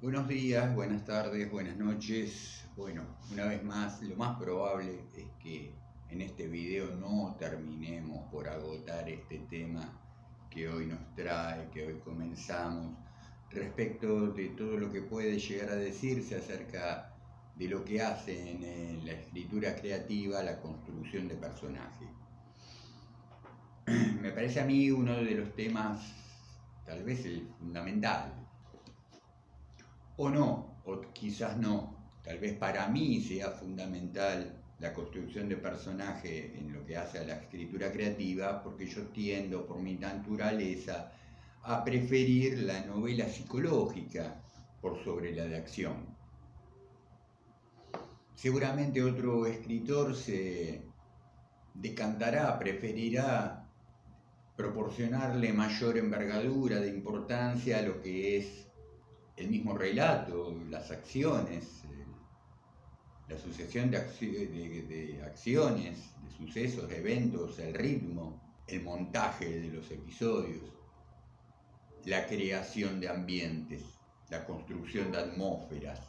Buenos días, buenas tardes, buenas noches. Bueno, una vez más, lo más probable es que en este video no terminemos por agotar este tema que hoy nos trae, que hoy comenzamos, respecto de todo lo que puede llegar a decirse acerca de lo que hace en la escritura creativa la construcción de personajes. Me parece a mí uno de los temas, tal vez el fundamental, o no, o quizás no. Tal vez para mí sea fundamental la construcción de personaje en lo que hace a la escritura creativa, porque yo tiendo por mi naturaleza a preferir la novela psicológica por sobre la de acción. Seguramente otro escritor se decantará, preferirá proporcionarle mayor envergadura de importancia a lo que es el mismo relato, las acciones, la sucesión de acciones, de sucesos, de eventos, el ritmo, el montaje de los episodios, la creación de ambientes, la construcción de atmósferas.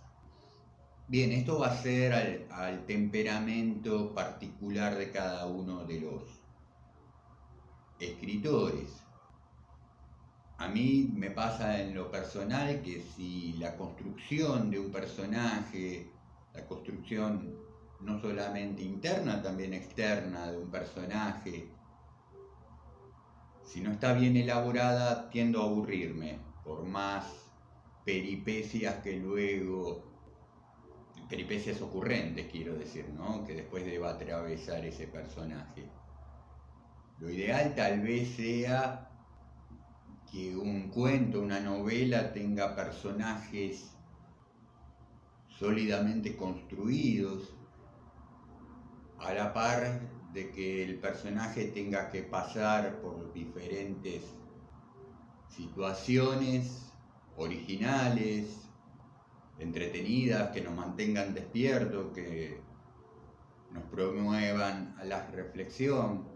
Bien, esto va a ser al temperamento particular de cada uno de los escritores. A mí me pasa en lo personal que si la construcción de un personaje, la construcción no solamente interna, también externa de un personaje, si no está bien elaborada, tiendo a aburrirme, por más peripecias que luego, peripecias ocurrentes quiero decir, ¿no? Que después deba atravesar ese personaje. Lo ideal tal vez sea que un cuento, una novela tenga personajes sólidamente construidos, a la par de que el personaje tenga que pasar por diferentes situaciones originales, entretenidas, que nos mantengan despiertos, que nos promuevan a la reflexión.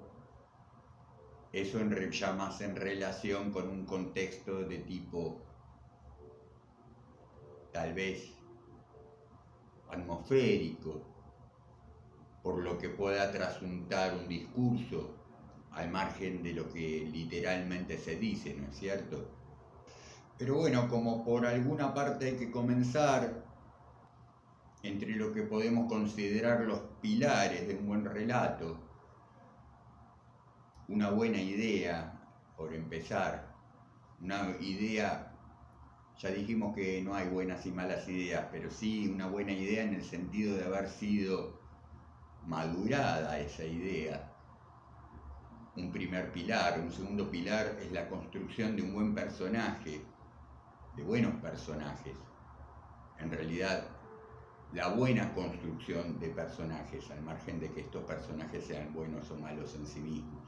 Eso ya más en relación con un contexto de tipo, tal vez, atmosférico, por lo que pueda trasuntar un discurso al margen de lo que literalmente se dice, ¿no es cierto? Pero bueno, como por alguna parte hay que comenzar, entre lo que podemos considerar los pilares de un buen relato, una buena idea, por empezar, una idea, ya dijimos que no hay buenas y malas ideas, pero sí una buena idea en el sentido de haber sido madurada esa idea. Un primer pilar, un segundo pilar es la construcción de un buen personaje, de buenos personajes. En realidad, la buena construcción de personajes, al margen de que estos personajes sean buenos o malos en sí mismos.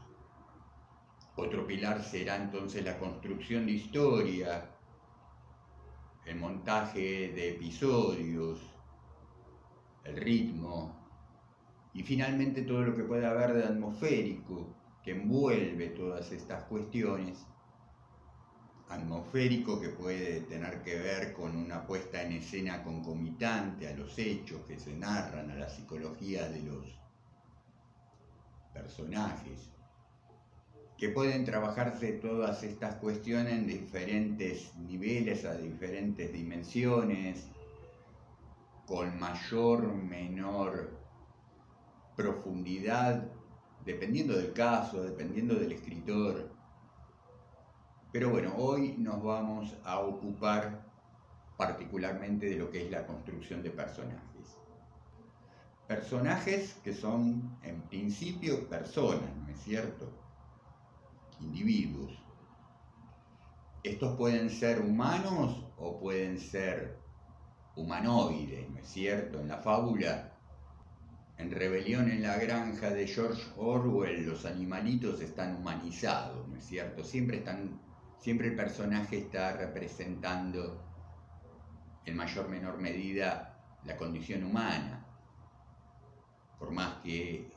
Otro pilar será entonces la construcción de historia, el montaje de episodios, el ritmo, y finalmente todo lo que pueda haber de atmosférico que envuelve todas estas cuestiones. Atmosférico que puede tener que ver con una puesta en escena concomitante a los hechos que se narran, a la psicología de los personajes, que pueden trabajarse todas estas cuestiones en diferentes niveles, a diferentes dimensiones, con mayor o menor profundidad, dependiendo del caso, dependiendo del escritor. Pero bueno, hoy nos vamos a ocupar particularmente de lo que es la construcción de personajes. Personajes que son, en principio, personas, ¿no es cierto? Individuos. Estos pueden ser humanos o pueden ser humanoides, ¿no es cierto? En la fábula, en Rebelión en la Granja de George Orwell, los animalitos están humanizados, ¿no es cierto? Siempre el personaje está representando en mayor o menor medida la condición humana, por más que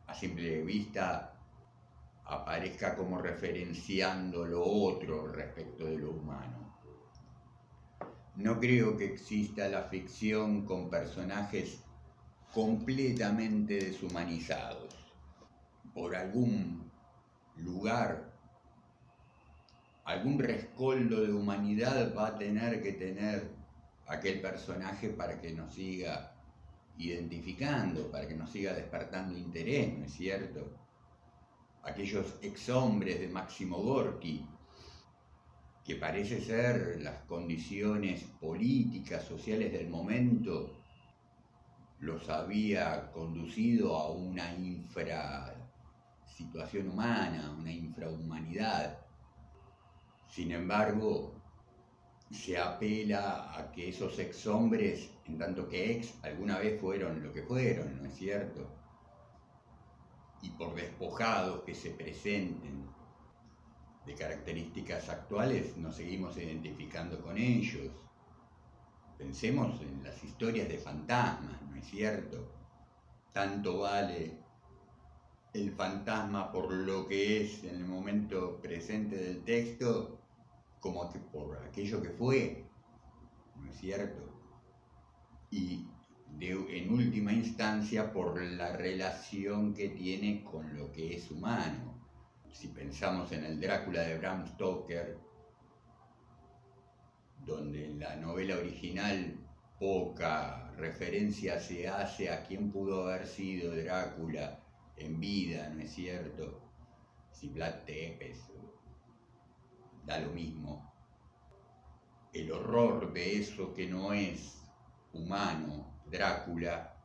a simple vista aparezca como referenciando lo otro respecto de lo humano. no creo que exista la ficción con personajes completamente deshumanizados. Por algún lugar, algún rescoldo de humanidad va a tener que tener aquel personaje para que nos siga identificando, para que nos siga despertando interés, ¿no es cierto? Aquellos exhombres de Máximo Gorki, que parece ser las condiciones políticas, sociales del momento, los había conducido a una situación humana, una infrahumanidad. Sin embargo, se apela a que esos exhombres, en tanto que alguna vez fueron lo que fueron, ¿no es cierto? Y por despojados que se presenten de características actuales, nos seguimos identificando con ellos. Pensemos en las historias de fantasmas, ¿no es cierto? Tanto vale el fantasma por lo que es en el momento presente del texto, como por aquello que fue, ¿no es cierto? Y en última instancia por la relación que tiene con lo que es humano. Si pensamos en el Drácula de Bram Stoker, donde en la novela original poca referencia se hace a quién pudo haber sido Drácula en vida, ¿no es cierto? Si Vlad Tepes, da lo mismo. El horror de eso que no es humano, Drácula,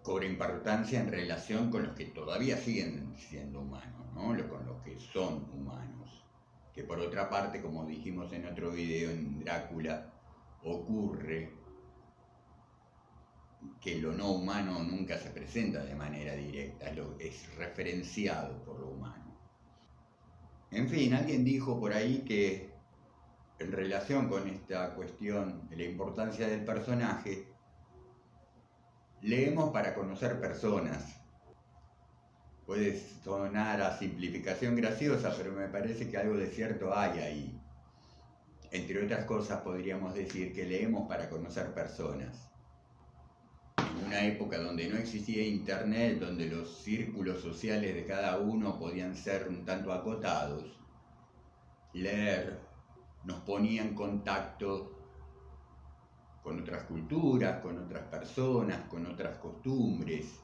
cobra importancia en relación con los que todavía siguen siendo humanos, ¿no? Con los que son humanos. Que por otra parte, como dijimos en otro video, en Drácula ocurre que lo no humano nunca se presenta de manera directa, es referenciado por lo humano. En fin, alguien dijo por ahí que en relación con esta cuestión de la importancia del personaje, leemos para conocer personas. Puede sonar a simplificación graciosa, pero me parece que algo de cierto hay ahí. Entre otras cosas podríamos decir que leemos para conocer personas. En una época donde no existía internet, donde los círculos sociales de cada uno podían ser un tanto acotados, leer nos ponía en contacto con otras culturas, con otras personas, con otras costumbres,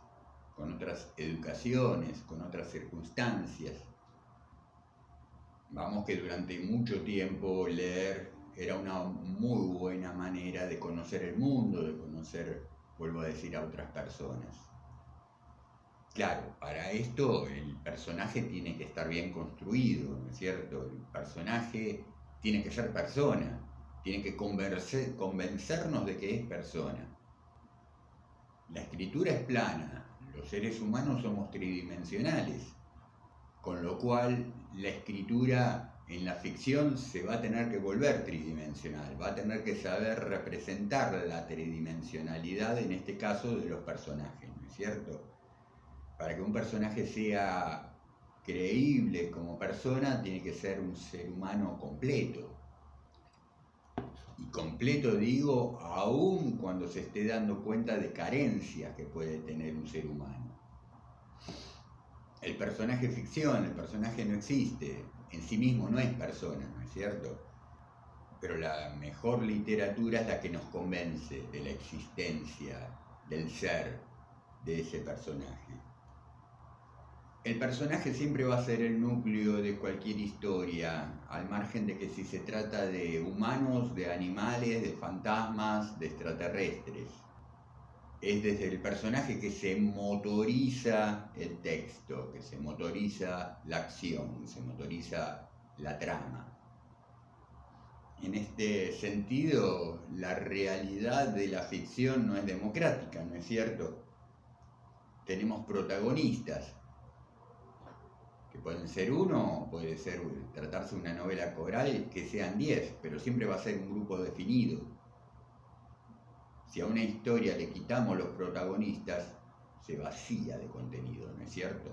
con otras educaciones, con otras circunstancias. Vamos que durante mucho tiempo leer era una muy buena manera de conocer el mundo, de conocer, vuelvo a decir, a otras personas. Claro, para esto el personaje tiene que estar bien construido, ¿no es cierto? El personaje tiene que ser persona, tiene que convencernos de que es persona. La escritura es plana, los seres humanos somos tridimensionales, con lo cual la escritura en la ficción se va a tener que volver tridimensional, va a tener que saber representar la tridimensionalidad, en este caso, de los personajes, ¿no es cierto? Para que un personaje sea creíble como persona, tiene que ser un ser humano completo. Y completo digo, aún cuando se esté dando cuenta de carencias que puede tener un ser humano. El personaje ficción, el personaje no existe, en sí mismo no es persona, ¿no es cierto? Pero la mejor literatura es la que nos convence de la existencia, del ser de ese personaje. El personaje siempre va a ser el núcleo de cualquier historia, al margen de que si se trata de humanos, de animales, de fantasmas, de extraterrestres. Es desde el personaje que se motoriza el texto, que se motoriza la acción, se motoriza la trama. En este sentido, la realidad de la ficción no es democrática, ¿no es cierto? Tenemos protagonistas, que pueden ser uno, puede tratarse de una novela coral que sean 10, pero siempre va a ser un grupo definido. Si a una historia le quitamos los protagonistas, se vacía de contenido, ¿no es cierto?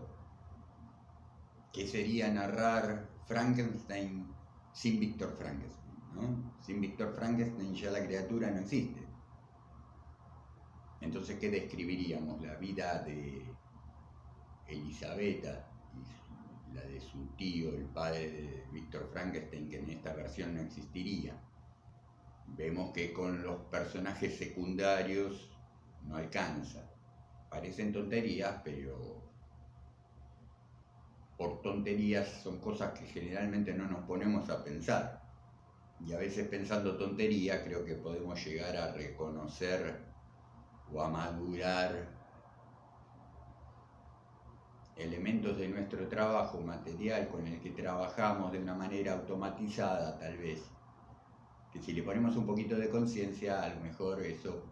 ¿Qué sería narrar Frankenstein sin Víctor Frankenstein, ¿no? Sin Víctor Frankenstein ya la criatura no existe. Entonces, ¿qué describiríamos? La vida de Elisabetta y la de su tío, el padre de Víctor Frankenstein, que en esta versión no existiría. Vemos que con los personajes secundarios no alcanza. Parecen tonterías, pero por tonterías son cosas que generalmente no nos ponemos a pensar. Y a veces pensando tontería creo que podemos llegar a reconocer o a madurar elementos de nuestro trabajo material con el que trabajamos de una manera automatizada, tal vez, que si le ponemos un poquito de conciencia, a lo mejor eso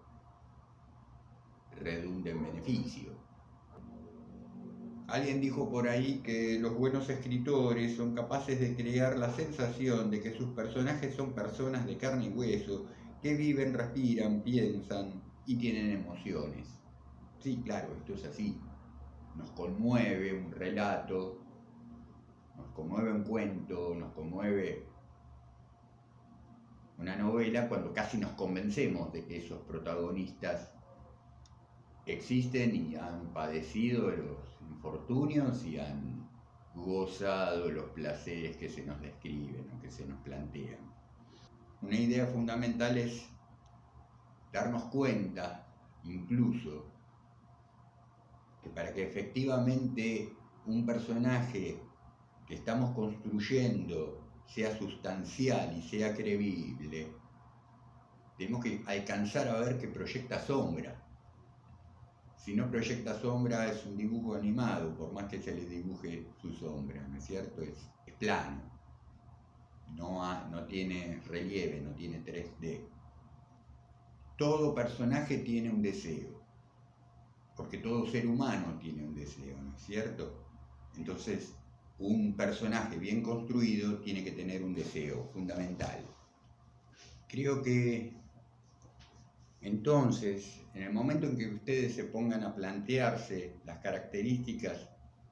redunda en beneficio. Alguien dijo por ahí que los buenos escritores son capaces de crear la sensación de que sus personajes son personas de carne y hueso, que viven, respiran, piensan y tienen emociones. Sí, claro, esto es así. Nos conmueve un relato, nos conmueve un cuento, nos conmueve una novela cuando casi nos convencemos de que esos protagonistas existen y han padecido los infortunios y han gozado los placeres que se nos describen o que se nos plantean. Una idea fundamental es darnos cuenta, incluso, que para que efectivamente un personaje que estamos construyendo sea sustancial y sea creíble, tenemos que alcanzar a ver que proyecta sombra. Si no proyecta sombra es un dibujo animado, por más que se le dibuje su sombra, ¿no es cierto? Es plano, no tiene relieve, no tiene 3D. Todo personaje tiene un deseo, porque todo ser humano tiene un deseo, ¿no es cierto? Entonces, un personaje bien construido tiene que tener un deseo fundamental. Creo que entonces, en el momento en que ustedes se pongan a plantearse las características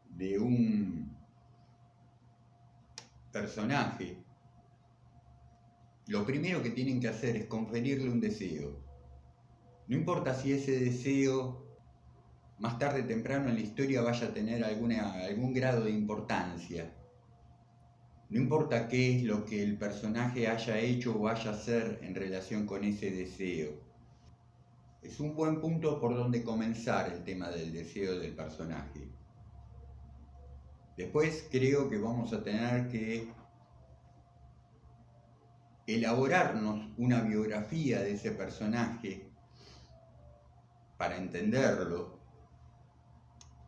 de un personaje, lo primero que tienen que hacer es conferirle un deseo. No importa si ese deseo más tarde o temprano en la historia vaya a tener algún grado de importancia. No importa qué es lo que el personaje haya hecho o vaya a hacer en relación con ese deseo. Es un buen punto por donde comenzar el tema del deseo del personaje. Después creo que vamos a tener que elaborarnos una biografía de ese personaje para entenderlo,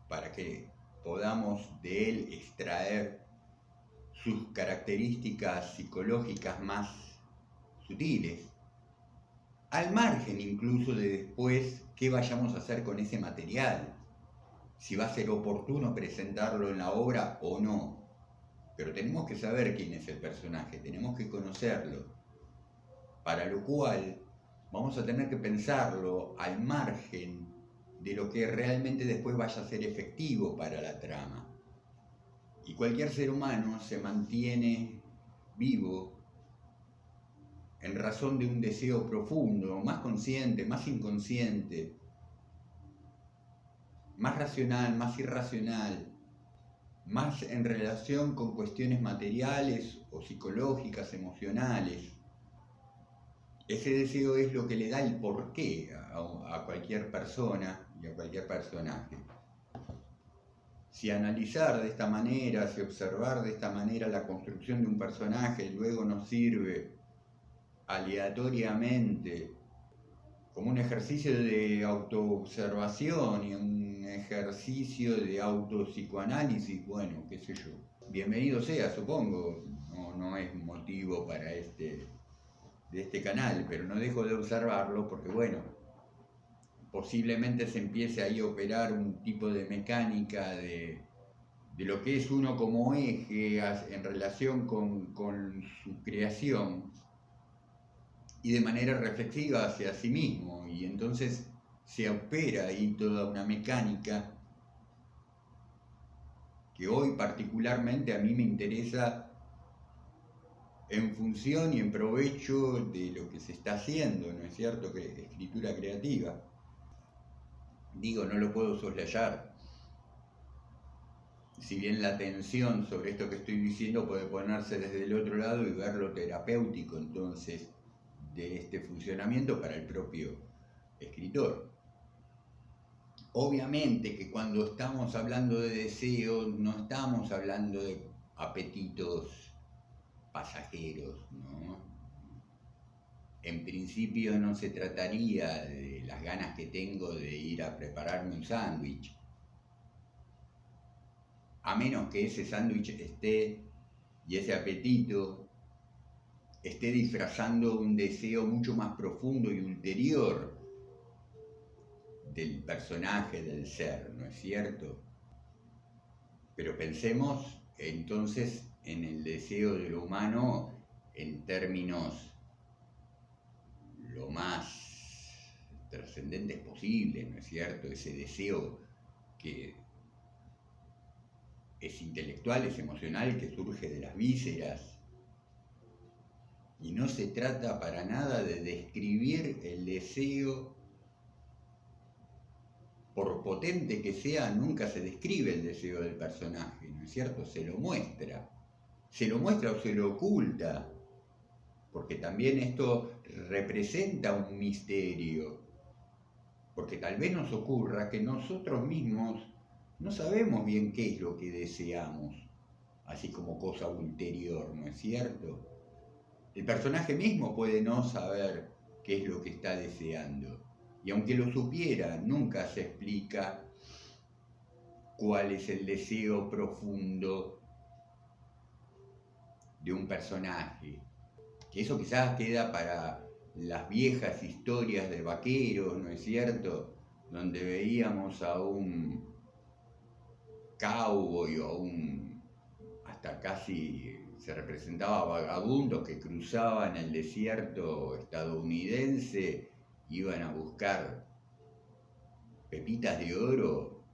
para que podamos de él extraer sus características psicológicas más sutiles, al margen incluso de después qué vayamos a hacer con ese material, si va a ser oportuno presentarlo en la obra o no. Pero tenemos que saber quién es el personaje, tenemos que conocerlo, para lo cual vamos a tener que pensarlo al margen de lo que realmente después vaya a ser efectivo para la trama. Y cualquier ser humano se mantiene vivo en razón de un deseo profundo, más consciente, más inconsciente, más racional, más irracional, más en relación con cuestiones materiales o psicológicas, emocionales. Ese deseo es lo que le da el porqué a cualquier persona y a cualquier personaje. Si analizar de esta manera, si observar de esta manera la construcción de un personaje luego nos sirve aleatoriamente como un ejercicio de autoobservación y un ejercicio de autopsicoanálisis, bueno, qué sé yo. Bienvenido sea, supongo, no es motivo para de este canal, pero no dejo de observarlo porque, bueno, posiblemente se empiece ahí a operar un tipo de mecánica de lo que es uno como eje en relación con su creación y de manera reflexiva hacia sí mismo, y entonces se opera ahí toda una mecánica que hoy particularmente a mí me interesa en función y en provecho de lo que se está haciendo, ¿no es cierto? Que escritura creativa. Digo, no lo puedo soslayar. Si bien la atención sobre esto que estoy diciendo puede ponerse desde el otro lado y ver lo terapéutico entonces de este funcionamiento para el propio escritor. Obviamente que cuando estamos hablando de deseos no estamos hablando de apetitos pasajeros, ¿no? En principio no se trataría de las ganas que tengo de ir a prepararme un sándwich, a menos que ese sándwich esté y ese apetito esté disfrazando un deseo mucho más profundo y ulterior del personaje, del ser, ¿no es cierto? Pero pensemos entonces en el deseo de lo humano en términos lo más trascendentes posibles, ¿no es cierto? Ese deseo que es intelectual, es emocional, que surge de las vísceras. Y no se trata para nada de describir el deseo, por potente que sea, nunca se describe el deseo del personaje, ¿no es cierto? Se lo muestra o se lo oculta, porque también esto representa un misterio, porque tal vez nos ocurra que nosotros mismos no sabemos bien qué es lo que deseamos, así como cosa ulterior, ¿no es cierto? El personaje mismo puede no saber qué es lo que está deseando, y aunque lo supiera, nunca se explica cuál es el deseo profundo de un personaje. Que eso quizás queda para las viejas historias de vaqueros, ¿no es cierto? Donde veíamos a un cowboy o hasta casi se representaba vagabundos que cruzaban el desierto estadounidense, iban a buscar pepitas de oro.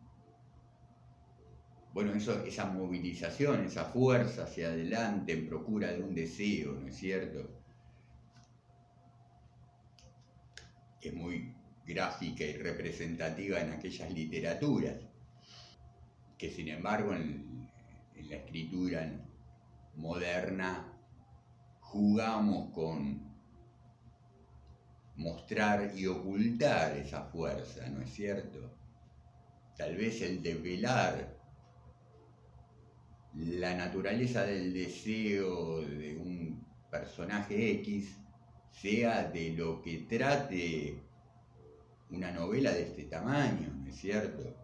Bueno, esa movilización, esa fuerza hacia adelante en procura de un deseo, ¿no es cierto? Es muy gráfica y representativa en aquellas literaturas, que sin embargo en la escritura moderna jugamos con mostrar y ocultar esa fuerza, ¿no es cierto? Tal vez el develar la naturaleza del deseo de un personaje X sea de lo que trate una novela de este tamaño, ¿no es cierto?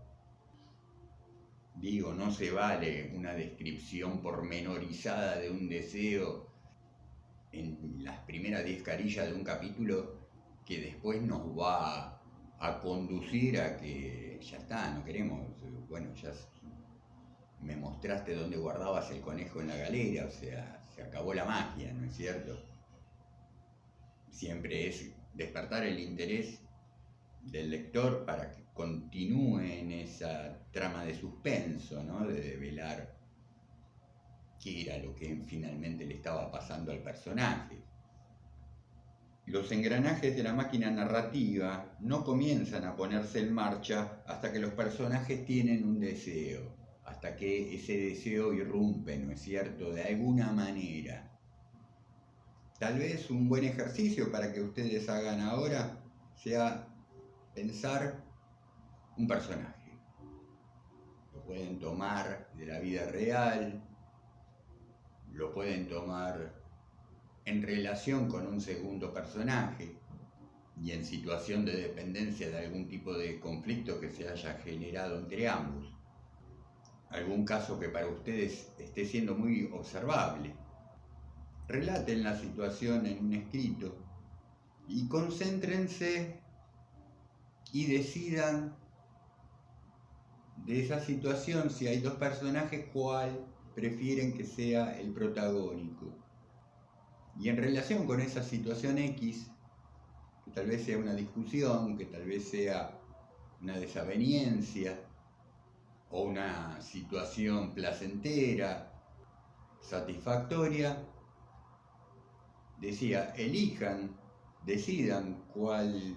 Digo, no se vale una descripción pormenorizada de un deseo en las primeras 10 carillas de un capítulo que después nos va a conducir a que ya está, no queremos, bueno, ya me mostraste dónde guardabas el conejo en la galera, o sea, se acabó la magia, ¿no es cierto? Siempre es despertar el interés del lector para que continúe en esa trama de suspenso, ¿no? De develar qué era lo que finalmente le estaba pasando al personaje. Los engranajes de la máquina narrativa no comienzan a ponerse en marcha hasta que los personajes tienen un deseo, hasta que ese deseo irrumpe, ¿no es cierto?, de alguna manera. Tal vez un buen ejercicio para que ustedes hagan ahora sea pensar un personaje. Lo pueden tomar de la vida real, lo pueden tomar en relación con un segundo personaje y en situación de dependencia de algún tipo de conflicto que se haya generado entre ambos. Algún caso que para ustedes esté siendo muy observable. Relaten la situación en un escrito y concéntrense y decidan de esa situación, si hay dos personajes, cuál prefieren que sea el protagónico. Y en relación con esa situación X, que tal vez sea una discusión, que tal vez sea una desaveniencia o una situación placentera, satisfactoria, decía, decidan cuál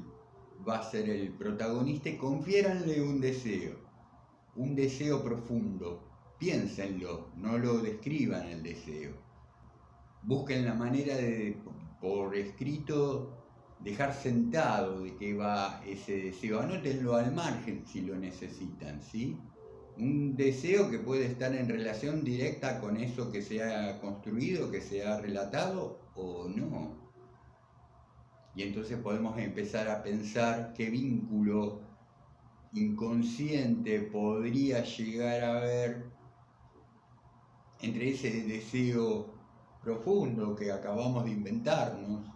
va a ser el protagonista y confiéranle un deseo profundo. Piénsenlo, no lo describan el deseo. Busquen la manera de, por escrito, dejar sentado de qué va ese deseo. Anótenlo al margen si lo necesitan, ¿sí? Un deseo que puede estar en relación directa con eso que se ha construido, que se ha relatado o no. Y entonces podemos empezar a pensar qué vínculo inconsciente podría llegar a haber entre ese deseo profundo que acabamos de inventarnos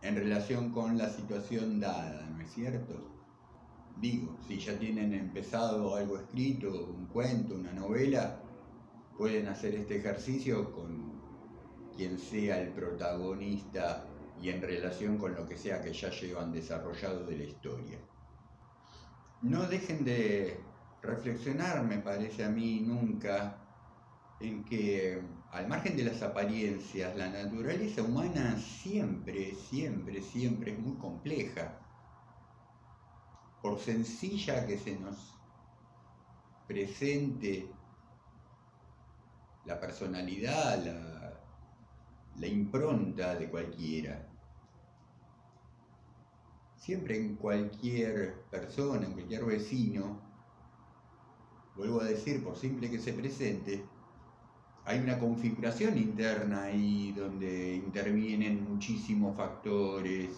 en relación con la situación dada, ¿no es cierto? Digo, si ya tienen empezado algo escrito, un cuento, una novela, pueden hacer este ejercicio con quien sea el protagonista y en relación con lo que sea que ya llevan desarrollado de la historia. No dejen de reflexionar, me parece a mí, nunca, en que al margen de las apariencias, la naturaleza humana siempre es muy compleja. Por sencilla que se nos presente la personalidad, la impronta de cualquiera. Siempre en cualquier persona, en cualquier vecino, vuelvo a decir, por simple que se presente, hay una configuración interna ahí donde intervienen muchísimos factores,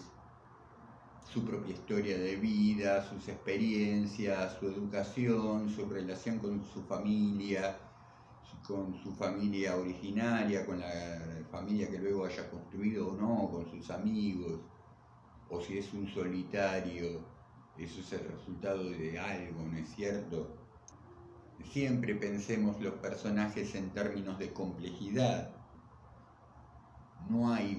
su propia historia de vida, sus experiencias, su educación, su relación con su familia originaria, con la familia que luego haya construido o no, con sus amigos, o si es un solitario, eso es el resultado de algo, ¿no es cierto? Siempre pensemos los personajes en términos de complejidad. No hay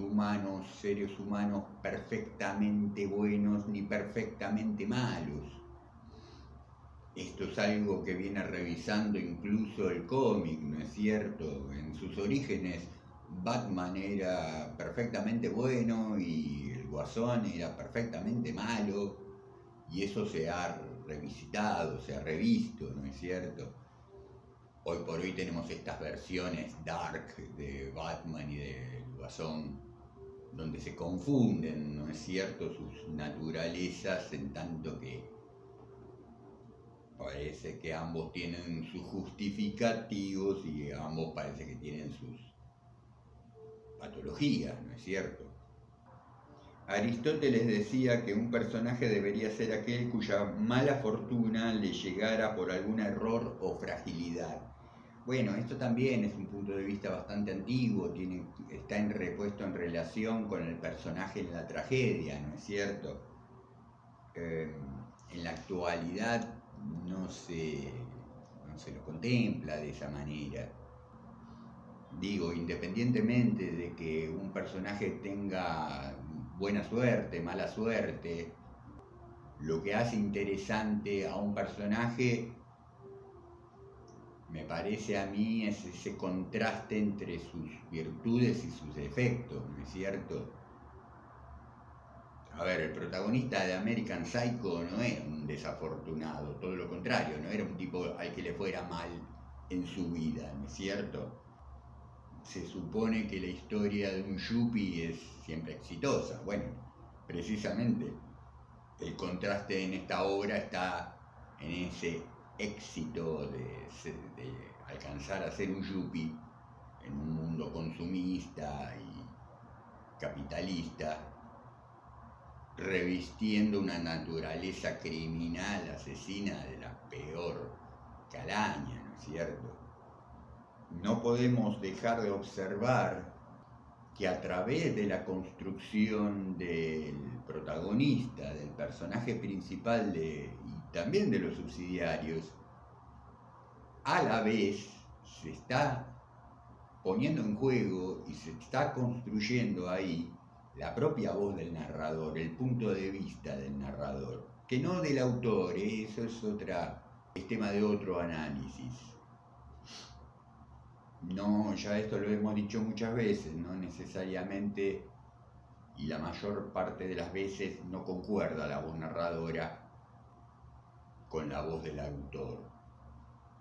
seres humanos perfectamente buenos ni perfectamente malos. Esto es algo que viene revisando incluso el cómic, ¿no es cierto? En sus orígenes, Batman era perfectamente bueno y el Guasón era perfectamente malo, y eso se ha revisitado, se ha revisto, ¿no es cierto? Hoy por hoy tenemos estas versiones dark de Batman y del Guasón, donde se confunden, ¿no es cierto?, sus naturalezas, en tanto que parece que ambos tienen sus justificativos y ambos parece que tienen sus patologías, ¿no es cierto? Aristóteles decía que un personaje debería ser aquel cuya mala fortuna le llegara por algún error o fragilidad. Bueno, esto también es un punto de vista bastante antiguo, está repuesto en relación con el personaje en la tragedia, ¿no es cierto? En la actualidad no se lo contempla de esa manera. Digo, independientemente de que un personaje tenga buena suerte, mala suerte, lo que hace interesante a un personaje, me parece a mí, es ese contraste entre sus virtudes y sus defectos, ¿no es cierto? A ver, el protagonista de American Psycho no era un desafortunado, todo lo contrario, no era un tipo al que le fuera mal en su vida, ¿no es cierto? Se supone que la historia de un yuppie es siempre exitosa. Bueno, precisamente el contraste en esta obra está en ese éxito de alcanzar a ser un yuppie en un mundo consumista y capitalista, revistiendo una naturaleza criminal, asesina de la peor calaña, ¿no es cierto? No podemos dejar de observar que a través de la construcción del protagonista, del personaje principal y también de los subsidiarios, a la vez se está poniendo en juego y se está construyendo ahí la propia voz del narrador, el punto de vista del narrador, que no del autor, eso es tema de otro análisis. No, ya esto lo hemos dicho muchas veces, no necesariamente y la mayor parte de las veces no concuerda la voz narradora con la voz del autor.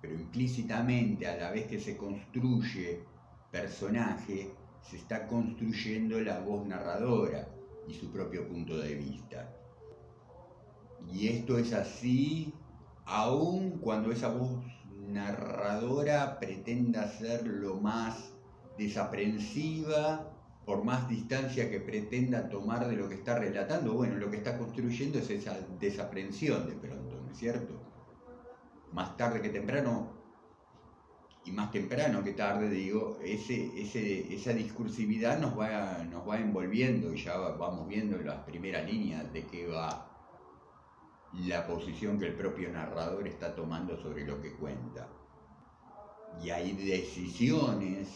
Pero implícitamente, a la vez que se construye personaje, se está construyendo la voz narradora y su propio punto de vista. Y esto es así aun cuando esa voz narradora pretenda ser lo más desaprensiva, por más distancia que pretenda tomar de lo que está relatando. Bueno, lo que está construyendo es esa desaprensión de pronto, ¿no es cierto? Más tarde que temprano, y más temprano que tarde, digo, esa discursividad nos va envolviendo y ya vamos viendo en las primeras líneas de qué va la posición que el propio narrador está tomando sobre lo que cuenta. Y hay decisiones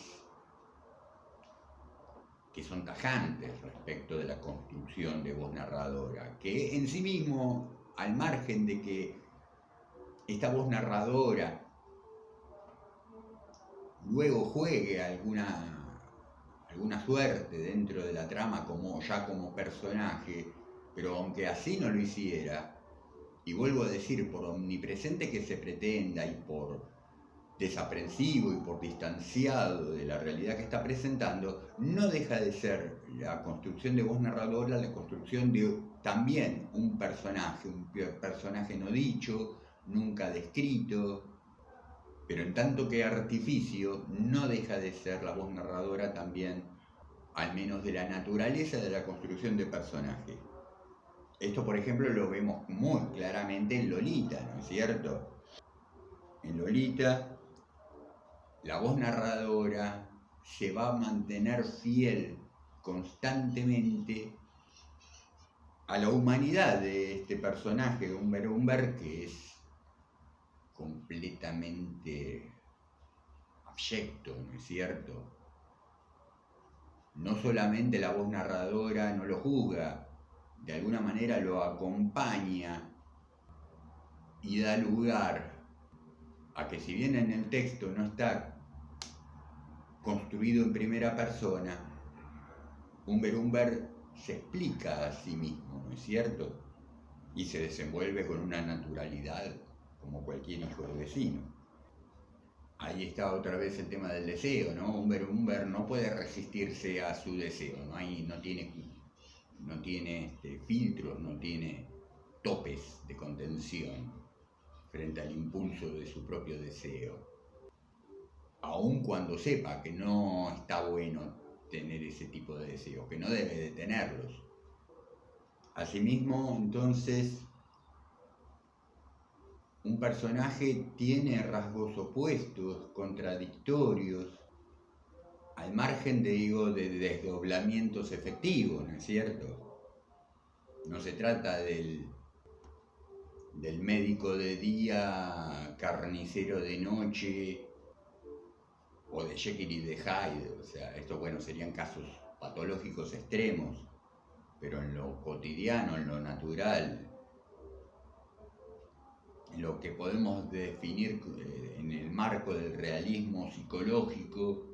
que son tajantes respecto de la construcción de voz narradora, que en sí mismo, al margen de que esta voz narradora luego juegue alguna suerte dentro de la trama como personaje, pero aunque así no lo hiciera, y vuelvo a decir, por omnipresente que se pretenda y por desaprensivo y por distanciado de la realidad que está presentando, no deja de ser la construcción de voz narradora, la construcción de también un personaje no dicho, nunca descrito, pero en tanto que artificio, no deja de ser la voz narradora también, al menos de la naturaleza de la construcción de personaje. Esto, por ejemplo, lo vemos muy claramente en Lolita, ¿no es cierto? En Lolita, la voz narradora se va a mantener fiel constantemente a la humanidad de este personaje, de Umber, que es completamente abyecto, ¿no es cierto? No solamente la voz narradora no lo juzga, de alguna manera lo acompaña y da lugar a que, si bien en el texto no está construido en primera persona, Umber se explica a sí mismo, ¿no es cierto? Y se desenvuelve con una naturalidad como cualquier hijo de vecino. Ahí está otra vez el tema del deseo, ¿no? Umber no puede resistirse a su deseo, no tiene filtros, no tiene topes de contención frente al impulso de su propio deseo. Aun cuando sepa que no está bueno tener ese tipo de deseos, que no debe de tenerlos. Asimismo, entonces, un personaje tiene rasgos opuestos, contradictorios, al margen de desdoblamientos efectivos, ¿no es cierto? No se trata del médico de día, carnicero de noche, o de Jekyll y de Hyde. O sea, estos, bueno, serían casos patológicos extremos, pero en lo cotidiano, en lo natural, en lo que podemos definir en el marco del realismo psicológico,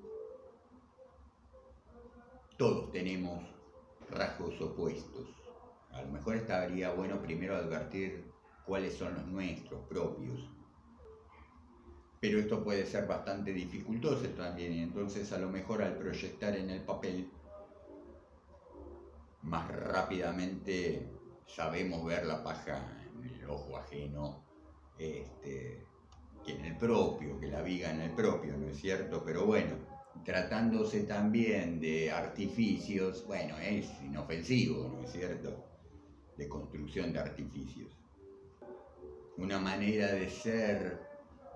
todos tenemos rasgos opuestos. A lo mejor estaría bueno primero advertir cuáles son los nuestros propios. Pero esto puede ser bastante dificultoso también, y entonces a lo mejor al proyectar en el papel, más rápidamente sabemos ver la paja en el ojo ajeno que en el propio, que la viga en el propio, ¿no es cierto? Pero bueno, tratándose también de artificios, bueno, es inofensivo, ¿no es cierto? De construcción de artificios. Una manera de ser,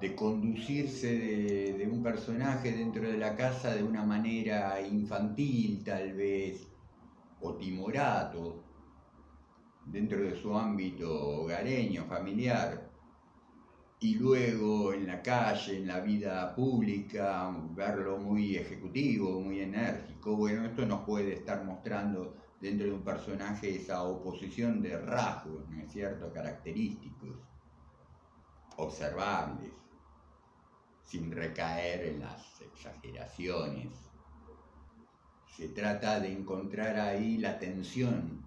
de conducirse de un personaje dentro de la casa de una manera infantil tal vez, o timorato, dentro de su ámbito hogareño, familiar, y luego en la calle, en la vida pública, verlo muy ejecutivo, muy enérgico. Bueno, esto nos puede estar mostrando dentro de un personaje esa oposición de rasgos, ¿no es cierto?, característicos, observables, sin recaer en las exageraciones. Se trata de encontrar ahí la tensión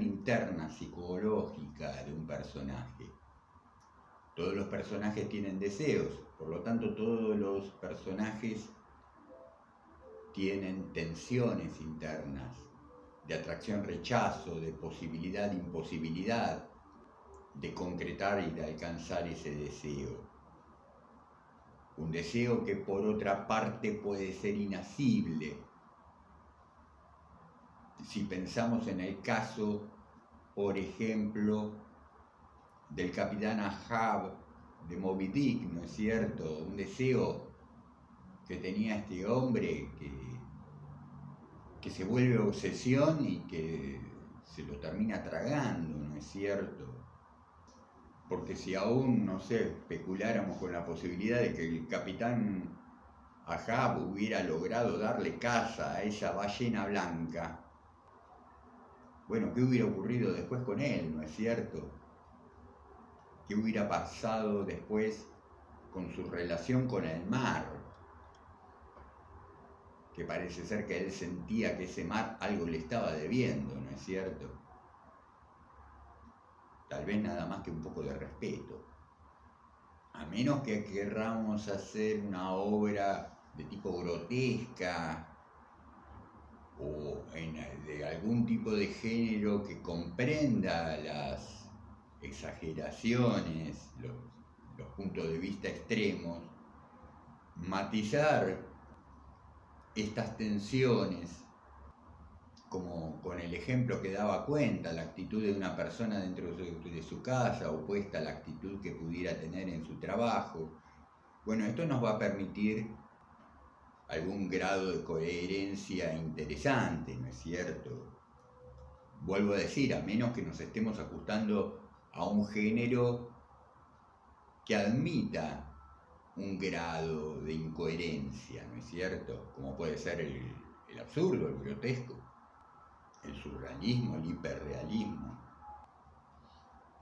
interna psicológica de un personaje. Todos los personajes tienen deseos, por lo tanto todos los personajes tienen tensiones internas, de atracción-rechazo, de posibilidad-imposibilidad, de concretar y de alcanzar ese deseo. Un deseo que por otra parte puede ser inasible. Si pensamos en el caso, por ejemplo, del capitán Ahab de Moby Dick, ¿no es cierto? Un deseo que tenía este hombre que se vuelve obsesión y que se lo termina tragando, ¿no es cierto? Porque si aún, no sé, especuláramos con la posibilidad de que el capitán Ahab hubiera logrado darle caza a esa ballena blanca, bueno, ¿qué hubiera ocurrido después con él, no es cierto? ¿Qué hubiera pasado después con su relación con el mar? Que parece ser que él sentía que ese mar algo le estaba debiendo, ¿no es cierto? Tal vez nada más que un poco de respeto. A menos que querramos hacer una obra de tipo grotesca o de algún tipo de género que comprenda las exageraciones, los puntos de vista extremos, matizar estas tensiones, como con el ejemplo que daba cuenta, la actitud de una persona dentro de su casa, opuesta a la actitud que pudiera tener en su trabajo. Bueno, esto nos va a permitir algún grado de coherencia interesante, ¿no es cierto? Vuelvo a decir, a menos que nos estemos ajustando a un género que admita un grado de incoherencia, ¿no es cierto? Como puede ser el absurdo, el grotesco, el surrealismo, el hiperrealismo.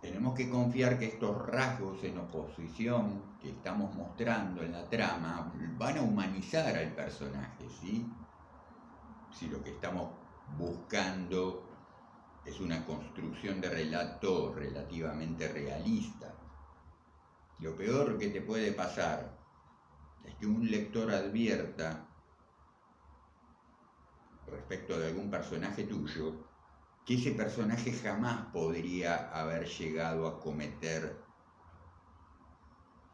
Tenemos que confiar que estos rasgos en oposición que estamos mostrando en la trama van a humanizar al personaje, ¿sí? Si lo que estamos buscando es una construcción de relato relativamente realista. Lo peor que te puede pasar es que un lector advierta respecto de algún personaje tuyo que ese personaje jamás podría haber llegado a cometer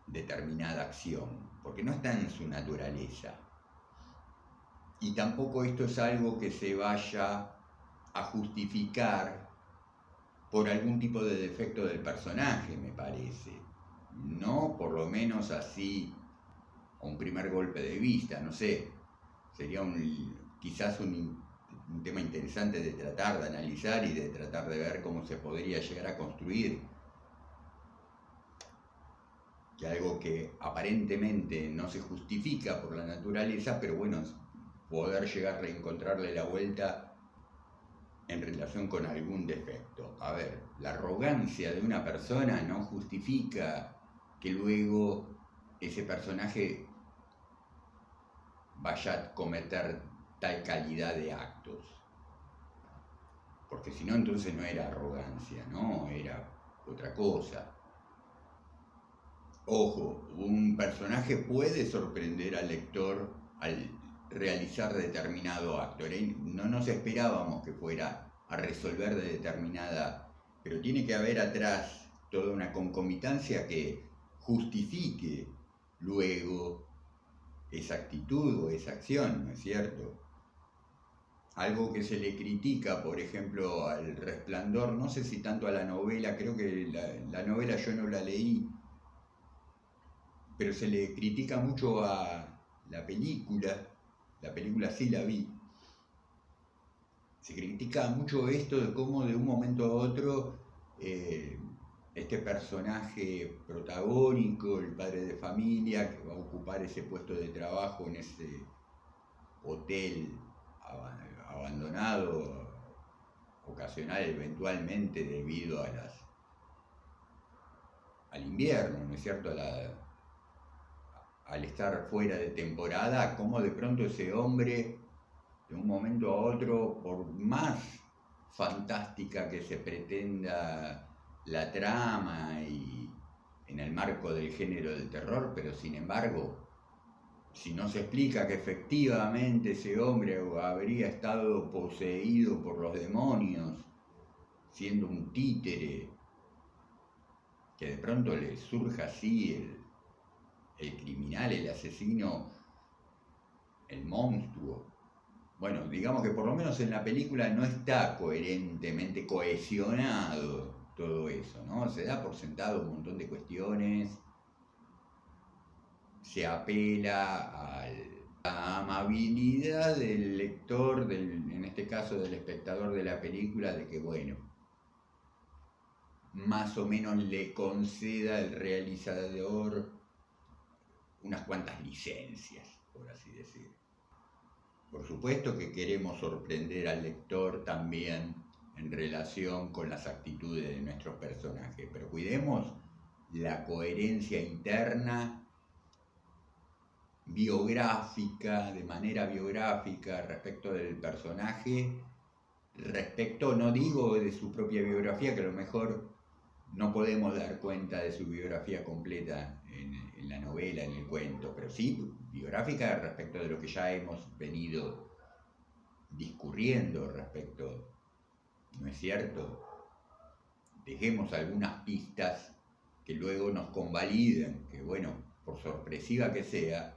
determinada acción, porque no está en su naturaleza. Y tampoco esto es algo que se vaya a justificar por algún tipo de defecto del personaje, me parece. No, por lo menos así, a un primer golpe de vista, no sé. Sería quizás un tema interesante de tratar de analizar y de tratar de ver cómo se podría llegar a construir. Que algo que aparentemente no se justifica por la naturaleza, pero bueno, poder llegar a reencontrarle la vuelta en relación con algún defecto. A ver, la arrogancia de una persona no justifica que luego ese personaje vaya a cometer tal calidad de actos. Porque si no, entonces no era arrogancia, ¿no? Era otra cosa. Ojo, un personaje puede sorprender al lector al realizar determinado acto. No nos esperábamos que fuera a resolver de determinada, pero tiene que haber atrás toda una concomitancia que justifique luego esa actitud o esa acción, ¿no es cierto? Algo que se le critica, por ejemplo, al Resplandor, no sé si tanto a la novela, creo que la novela yo no la leí, pero se le critica mucho a la película sí la vi. Se critica mucho esto de cómo de un momento a otro este personaje protagónico, el padre de familia, que va a ocupar ese puesto de trabajo en ese hotel abandonado, ocasional eventualmente debido al invierno, ¿no es cierto? al estar fuera de temporada, cómo de pronto ese hombre, de un momento a otro, por más fantástica que se pretenda la trama y en el marco del género del terror, pero sin embargo, si no se explica que efectivamente ese hombre habría estado poseído por los demonios, siendo un títere, que de pronto le surja así el criminal, el asesino, el monstruo. Bueno, digamos que por lo menos en la película no está coherentemente cohesionado todo eso, ¿no? Se da por sentado un montón de cuestiones, se apela a la amabilidad del lector, en este caso del espectador de la película, de que, bueno, más o menos le conceda el realizador unas cuantas licencias, por así decir. Por supuesto que queremos sorprender al lector también en relación con las actitudes de nuestros personajes, pero cuidemos la coherencia interna, biográfica, de manera biográfica respecto del personaje, respecto, no digo de su propia biografía, que a lo mejor no podemos dar cuenta de su biografía completa en la novela, en el cuento, pero sí biográfica respecto de lo que ya hemos venido discurriendo respecto, ¿no es cierto? Dejemos algunas pistas que luego nos convaliden, que bueno, por sorpresiva que sea,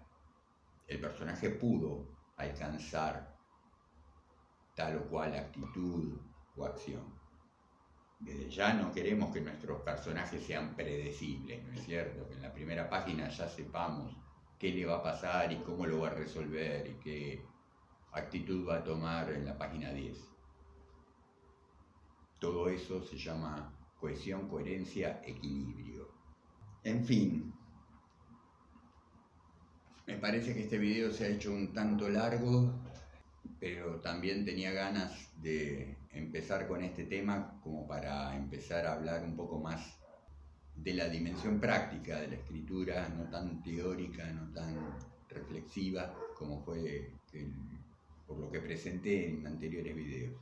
el personaje pudo alcanzar tal o cual actitud o acción. Desde ya no queremos que nuestros personajes sean predecibles, ¿no es cierto? Que en la primera página ya sepamos qué le va a pasar y cómo lo va a resolver y qué actitud va a tomar en la página 10. Todo eso se llama cohesión, coherencia, equilibrio. En fin, me parece que este video se ha hecho un tanto largo, pero también tenía ganas de empezar con este tema como para empezar a hablar un poco más de la dimensión práctica de la escritura, no tan teórica, no tan reflexiva como fue por lo que presenté en anteriores videos.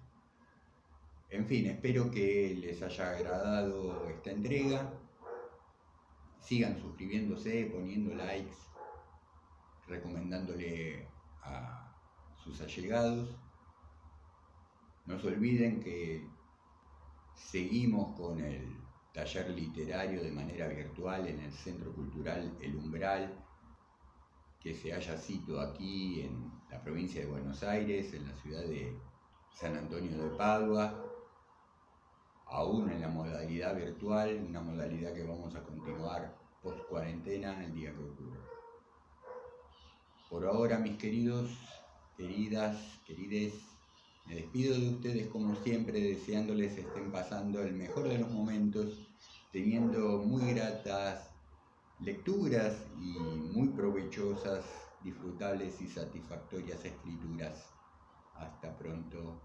En fin, espero que les haya agradado esta entrega. Sigan suscribiéndose, poniendo likes, recomendándole a sus allegados. No se olviden que seguimos con el taller literario de manera virtual en el Centro Cultural El Umbral, que se halla situado aquí en la provincia de Buenos Aires, en la ciudad de San Antonio de Padua, aún en la modalidad virtual, una modalidad que vamos a continuar post cuarentena el día que ocurra. Por ahora, mis queridos, queridas, querides, me despido de ustedes como siempre, deseándoles estén pasando el mejor de los momentos, teniendo muy gratas lecturas y muy provechosas, disfrutables y satisfactorias escrituras. Hasta pronto.